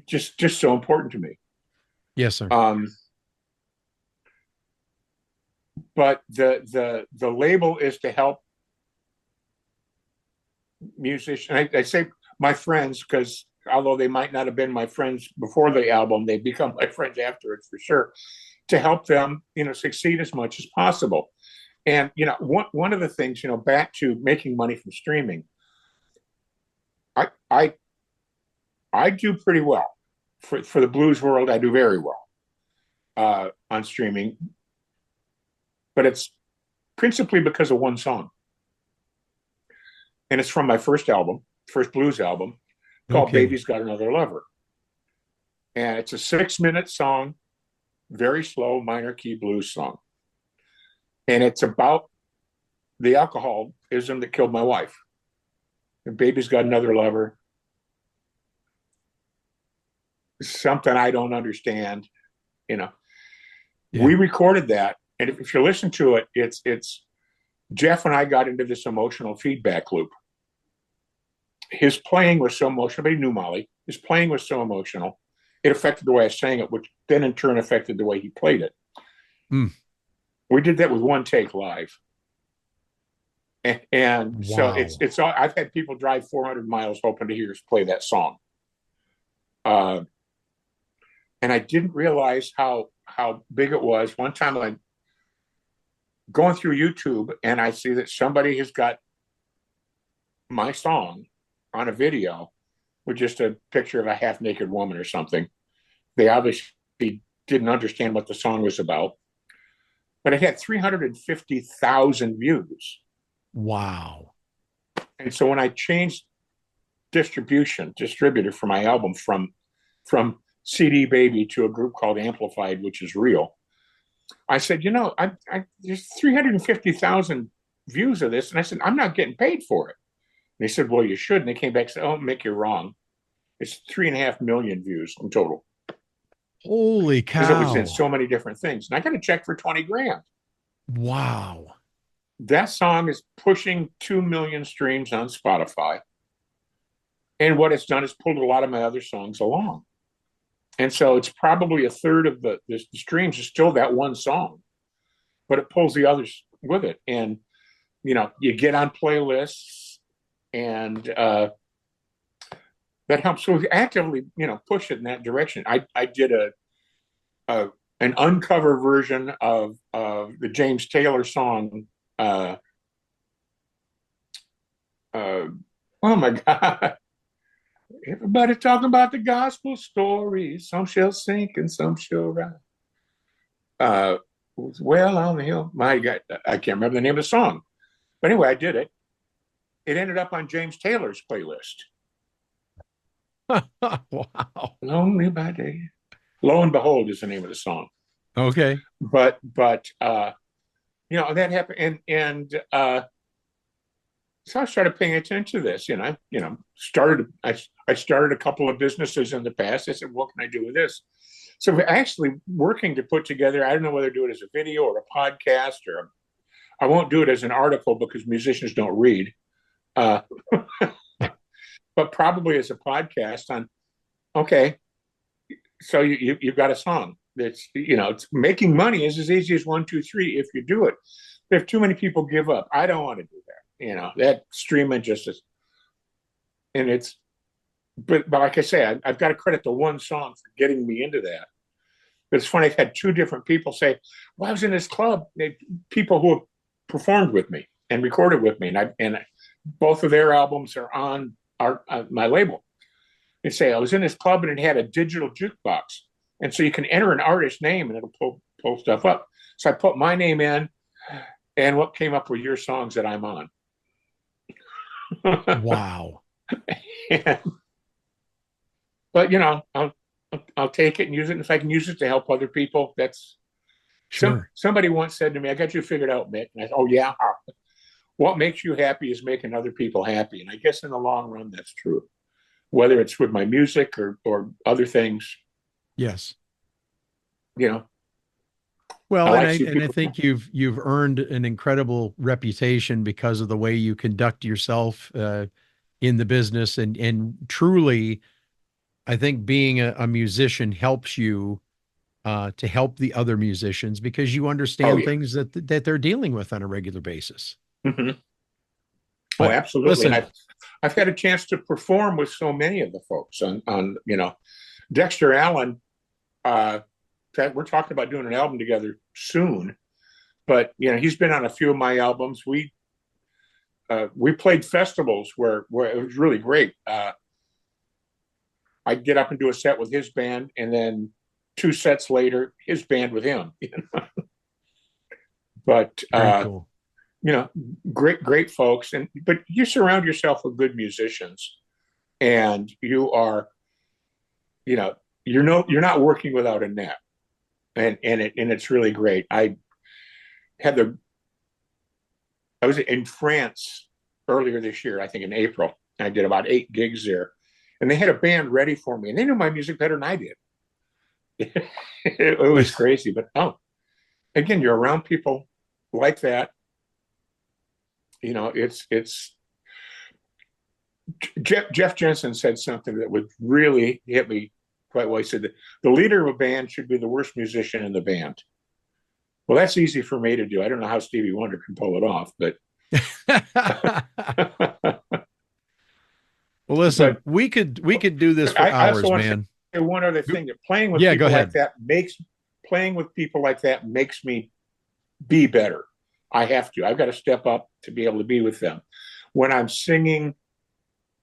just so important to me. Yes, sir. But the label is to help musicians. I say my friends because although they might not have been my friends before the album, they become my friends after it for sure, to help them, succeed as much as possible. And, one of the things, back to making money from streaming, I do pretty well for the blues world. I do very well on streaming, but it's principally because of one song. and it's from my first blues album, called Okay. Baby's Got Another Lover. And it's a 6-minute song, very slow minor key blues song. And it's about the alcoholism that killed my wife. And Baby's Got Another Lover. Something I don't understand, you know. Yeah. We recorded that, and if you listen to it, it's Jeff and I got into this emotional feedback loop. His playing was so emotional, but he knew Molly. His playing was so emotional, it affected the way I sang it, which then in turn affected the way he played it. Mm. We did that with one take live. And so Wow. it's all, I've had people drive 400 miles hoping to hear us play that song. And I didn't realize how big it was. One time I'm going through YouTube and I see that somebody has got my song on a video with just a picture of a half-naked woman or something. They obviously didn't understand what the song was about. But it had 350,000 views. Wow. And so when I changed distributor for my album from CD Baby to a group called Amplified, which is real, I said, there's 350,000 views of this. And I said, I'm not getting paid for it. And they said, well, you should. And they came back and said, oh, Mick, you're wrong. It's 3.5 million views in total. Holy Because it was cow. in so many different things. And I got a check for 20 grand. Wow. That song is pushing 2 million streams on Spotify. And what it's done is pulled a lot of my other songs along. And so it's probably a third of the streams is still that one song, but it pulls the others with it. And, you get on playlists, and that helps. So we actively, push it in that direction. I did an uncover version of the James Taylor song. Oh my God. Everybody talking about the gospel story. Some shall sink and some shall rise. Well on the hill. My God, I can't remember the name of the song. But anyway, I did it. It ended up on James Taylor's playlist. Wow. Lonely by Day. Lo and Behold is the name of the song. Okay. But that happened, and so I started paying attention to this. I started a couple of businesses in the past. I said, what can I do with this? So we're actually working to put together, I don't know whether to do it as a video or a podcast, or I won't do it as an article because musicians don't read, but probably as a podcast on, okay, so you've got a song that's, it's making money is as easy as 1, 2, 3 if you do it. If too many people give up, I don't want to do that. That streaming just is, and it's, but like I say, I've got to credit the one song for getting me into that. But it's funny, I've had 2 different people say, well, I was in this club, people who have performed with me and recorded with me, and both of their albums are on my label. They say, I was in this club and it had a digital jukebox. And so you can enter an artist name and it'll pull stuff up. So I put my name in, and what came up were your songs that I'm on. Wow. But I'll take it and use it. And if I can use it to help other people, that's Sure. Somebody once said to me, I got you figured out, Mick. And I said, oh yeah. What makes you happy is making other people happy. And I guess in the long run, that's true. Whether it's with my music or other things, Yes. I Well, like and I think you've earned an incredible reputation because of the way you conduct yourself in the business, and truly, I think being a musician helps you to help the other musicians because you understand things that they're dealing with on a regular basis. Mm-hmm. But absolutely. Listen, and I've had a chance to perform with so many of the folks on Dexter Allen. We're talking about doing an album together soon, but he's been on a few of my albums. We played festivals where it was really great. I'd get up and do a set with his band, and then 2 sets later, his band with him. But very cool. great folks, but you surround yourself with good musicians, and you are, you're not working without a net, and it's really great. I was in France earlier this year, I think in April. I did about 8 gigs there, and they had a band ready for me, and they knew my music better than I did. It was crazy, but again, you're around people like that. It's Jeff Jensen said something that would really hit me quite well. He said that the leader of a band should be the worst musician in the band. Well, that's easy for me to do. I don't know how Stevie Wonder can pull it off, but well, listen, we could do this for hours, man. One other thing, that playing with people like that makes me be better. I have to. I've got to step up to be able to be with them. When I'm singing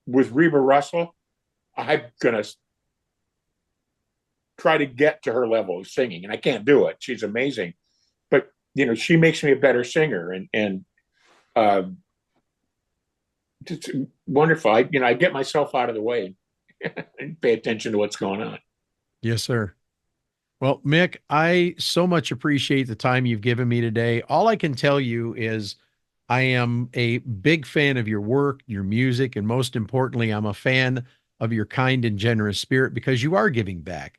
with Reba Russell, I'm gonna try to get to her level of singing, and I can't do it. She's amazing, but she makes me a better singer, and it's wonderful. I get myself out of the way and pay attention to what's going on. Yes, sir. Well, Mick, I so much appreciate the time you've given me today. All I can tell you is I am a big fan of your work, your music, and most importantly, I'm a fan of your kind and generous spirit, because you are giving back.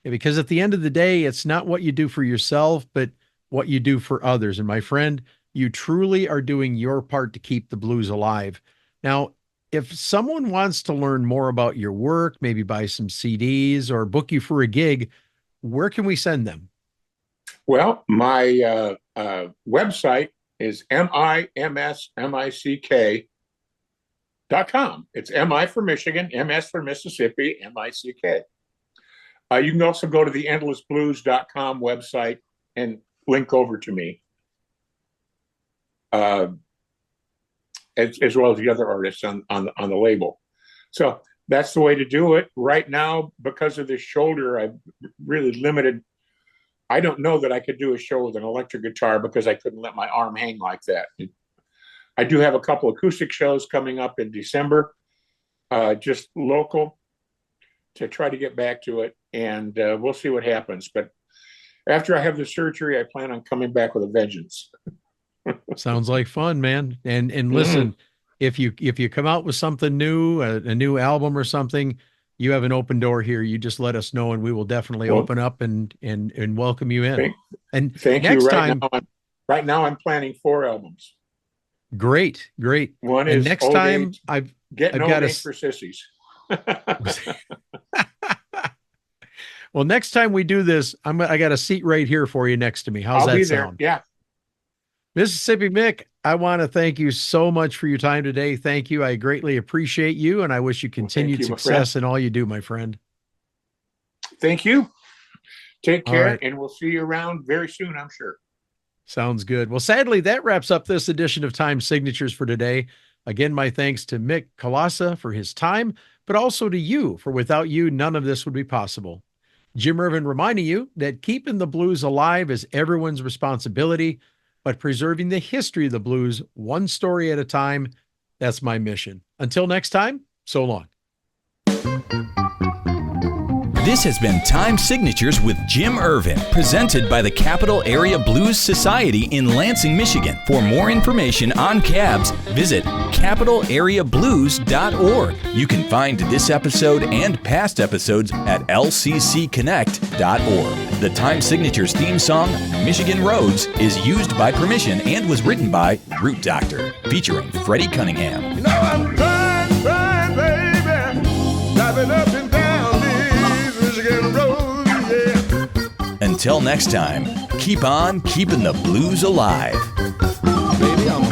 And because at the end of the day, it's not what you do for yourself, but what you do for others. And my friend, you truly are doing your part to keep the blues alive. Now, if someone wants to learn more about your work, maybe buy some CDs or book you for a gig, where can we send them? Well, my website is mimsmick.com. It's MI for Michigan, MS for Mississippi, MICK. You can also go to the endlessblues.com website and link over to me, as well as the other artists on the label. So that's the way to do it. Right now, because of this shoulder, I've really limited. I don't know that I could do a show with an electric guitar because I couldn't let my arm hang like that. I do have a couple acoustic shows coming up in December, just local, to try to get back to it, and we'll see what happens. But after I have the surgery, I plan on coming back with a vengeance. Sounds like fun, man. And listen, if you come out with something new, a new album or something, you have an open door here. You just let us know, and we will definitely open up and welcome you in. Thank you. Right now I'm planning 4 albums. Great. One is next time age, I've got for sissies. Well, next time we do this, I got a seat right here for you next to me. How's that sound? Yeah. Mississippi Mick, I want to thank you so much for your time today. Thank you. I greatly appreciate you, and I wish you continued success in all you do, my friend. Thank you. Take care, and we'll see you around very soon, I'm sure. Sounds good. Well, sadly, that wraps up this edition of Time Signatures for today. Again, my thanks to Mick Kolassa for his time, but also to you, for without you, none of this would be possible. Jim Ervin reminding you that keeping the blues alive is everyone's responsibility, but preserving the history of the blues one story at a time, that's my mission. Until next time, so long. This has been Time Signatures with Jim Ervin, presented by the Capital Area Blues Society in Lansing, Michigan. For more information on cabs, visit capitalareablues.org. You can find this episode and past episodes at lccconnect.org. The Time Signatures theme song, Michigan Roads, is used by permission and was written by Root Doctor, featuring Freddie Cunningham. I'm trying, baby, driving up and down these Michigan roads, yeah. Until next time, keep on keeping the blues alive. Baby, I'm